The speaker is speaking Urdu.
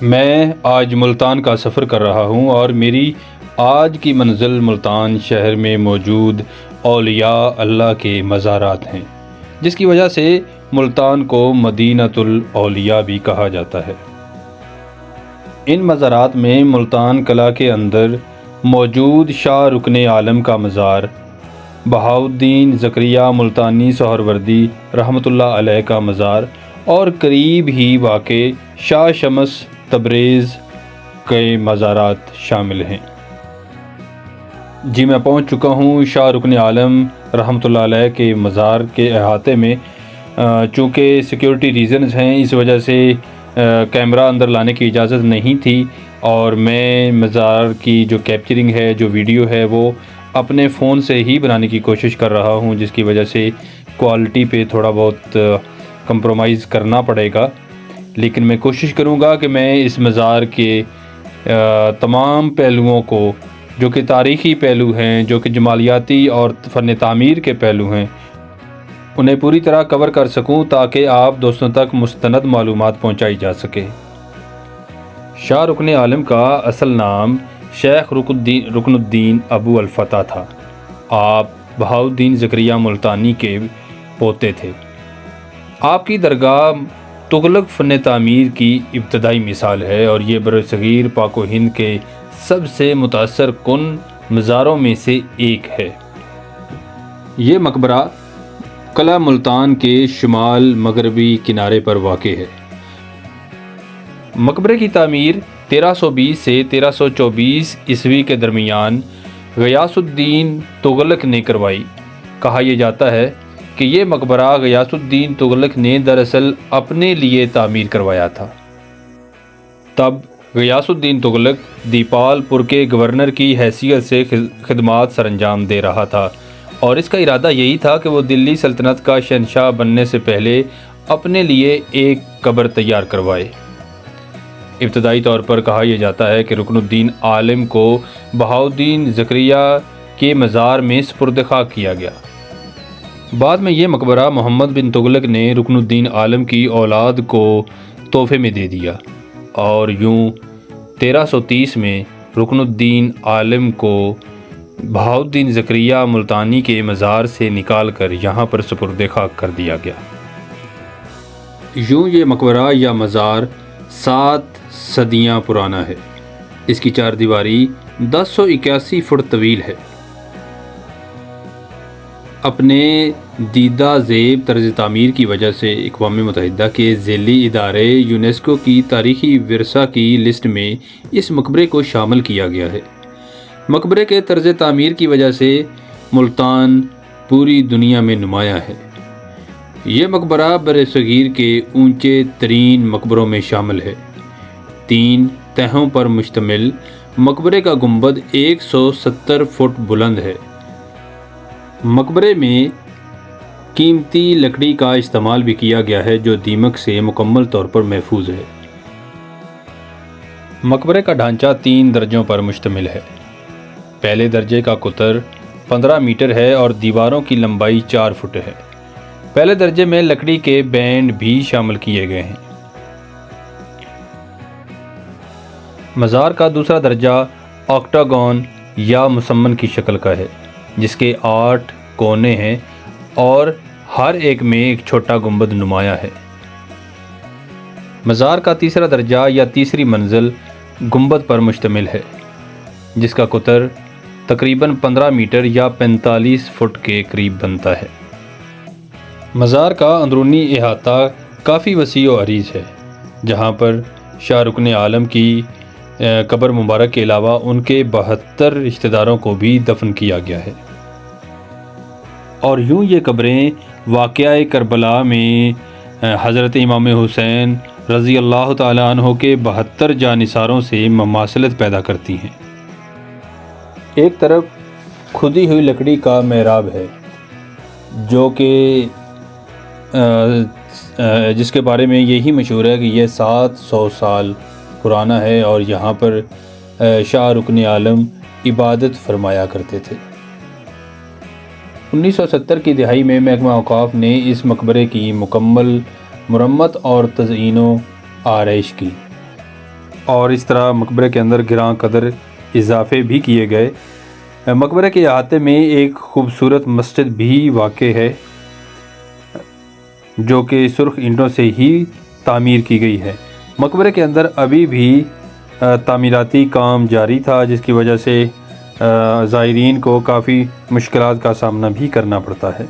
میں آج ملتان کا سفر کر رہا ہوں اور میری آج کی منزل ملتان شہر میں موجود اولیاء اللہ کے مزارات ہیں، جس کی وجہ سے ملتان کو مدینۃ الاولیاء بھی کہا جاتا ہے۔ ان مزارات میں ملتان قلعہ کے اندر موجود شاہ رکن عالم کا مزار، بہاؤالدین زکریا ملتانی سہروردی رحمۃ اللہ علیہ کا مزار اور قریب ہی واقع شاہ شمس تبریز کے مزارات شامل ہیں۔ میں پہنچ چکا ہوں شاہ رکن عالم رحمۃ اللہ علیہ کے مزار کے احاطے میں۔ چونکہ سیکیورٹی ریزنز ہیں، اس وجہ سے کیمرہ اندر لانے کی اجازت نہیں تھی، اور میں مزار کی جو کیپچرنگ ہے، جو ویڈیو ہے، وہ اپنے فون سے ہی بنانے کی کوشش کر رہا ہوں، جس کی وجہ سے کوالٹی پہ تھوڑا بہت کمپرومائز کرنا پڑے گا۔ لیکن میں کوشش کروں گا کہ میں اس مزار کے تمام پہلوؤں کو، جو کہ تاریخی پہلو ہیں، جو کہ جمالیاتی اور فن تعمیر کے پہلو ہیں، انہیں پوری طرح کور کر سکوں تاکہ آپ دوستوں تک مستند معلومات پہنچائی جا سکے۔ شاہ رکن عالم کا اصل نام شیخ رکن الدین ابو الفتح تھا۔ آپ بہاؤالدین زکریا ملتانی کے پوتے تھے۔ آپ کی درگاہ تغلق فن تعمیر کی ابتدائی مثال ہے، اور یہ برصغیر پاک و ہند کے سب سے متاثر کن مزاروں میں سے ایک ہے۔ یہ مقبرہ قلعہ ملتان کے شمال مغربی کنارے پر واقع ہے۔ مقبرے کی تعمیر 1320 سے 1324 عیسوی کے درمیان غیاث الدین تغلق نے کروائی۔ کہا یہ جاتا ہے کہ یہ مقبرہ غیاث الدین تغلق نے دراصل اپنے لیے تعمیر کروایا تھا۔ تب غیاث الدین تغلق دیپال پور کے گورنر کی حیثیت سے خدمات سر انجام دے رہا تھا، اور اس کا ارادہ یہی تھا کہ وہ دلی سلطنت کا شہنشاہ بننے سے پہلے اپنے لیے ایک قبر تیار کروائے۔ ابتدائی طور پر کہا یہ جاتا ہے کہ رکن الدین عالم کو بہاؤالدین زکریا کے مزار میں سپرد خاک کیا گیا۔ بعد میں یہ مقبرہ محمد بن تغلق نے رکن الدین عالم کی اولاد کو تحفے میں دے دیا، اور یوں 1330 میں رکن الدین عالم کو بہاؤالدین زکریا ملتانی کے مزار سے نکال کر یہاں پر سپرد خاک کر دیا گیا۔ یوں یہ مقبرہ یا مزار 7 صدیاں پرانا ہے۔ اس کی چار دیواری 1081 فٹ طویل ہے۔ اپنے دیدہ زیب طرز تعمیر کی وجہ سے اقوام متحدہ کے ذیلی ادارے یونیسکو کی تاریخی ورثہ کی لسٹ میں اس مقبرے کو شامل کیا گیا ہے۔ مقبرے کے طرز تعمیر کی وجہ سے ملتان پوری دنیا میں نمایاں ہے۔ یہ مقبرہ برصغیر کے اونچے ترین مقبروں میں شامل ہے۔ 3 تہوں پر مشتمل مقبرے کا گنبد 170 فٹ بلند ہے۔ مقبرے میں قیمتی لکڑی کا استعمال بھی کیا گیا ہے، جو دیمک سے مکمل طور پر محفوظ ہے۔ مقبرے کا ڈھانچہ 3 درجوں پر مشتمل ہے۔ پہلے درجے کا قطر 15 میٹر ہے اور دیواروں کی لمبائی 4 فٹ ہے۔ پہلے درجے میں لکڑی کے بینڈ بھی شامل کیے گئے ہیں۔ مزار کا دوسرا درجہ آکٹاگون یا مسمن کی شکل کا ہے، جس کے 8 کونے ہیں اور ہر ایک میں ایک چھوٹا گنبد نمایاں ہے۔ مزار کا تیسرا درجہ یا تیسری منزل گنبد پر مشتمل ہے، جس کا قطر تقریباً 15 میٹر یا 45 فٹ کے قریب بنتا ہے۔ مزار کا اندرونی احاطہ کافی وسیع و عریض ہے، جہاں پر شاہ رکن عالم کی قبر مبارک کے علاوہ ان کے 72 رشتہ داروں کو بھی دفن کیا گیا ہے۔ اور یوں یہ قبریں واقعہ کربلا میں حضرت امام حسین رضی اللہ تعالیٰ عنہ کے 72 جانثاروں سے مماثلت پیدا کرتی ہیں۔ ایک طرف کھدی ہوئی لکڑی کا محراب ہے، جو کہ جس کے بارے میں یہی مشہور ہے کہ یہ 700 سال پرانا ہے، اور یہاں پر شاہ رکن عالم عبادت فرمایا کرتے تھے۔ 1970 کی دہائی میں محکمہ اوقاف نے اس مقبرے کی مکمل مرمت اور تزئین و آرائش کی۔ اور اس طرح مقبرے کے اندر گراں قدر اضافے بھی کیے گئے۔ مقبرے کے احاطے میں ایک خوبصورت مسجد بھی واقع ہے جو کہ سرخ اینٹوں سے ہی تعمیر کی گئی ہے۔ مقبرے کے اندر ابھی بھی تعمیراتی کام جاری تھا، جس کی وجہ سے زائرین کو کافی مشکلات کا سامنا بھی کرنا پڑتا ہے۔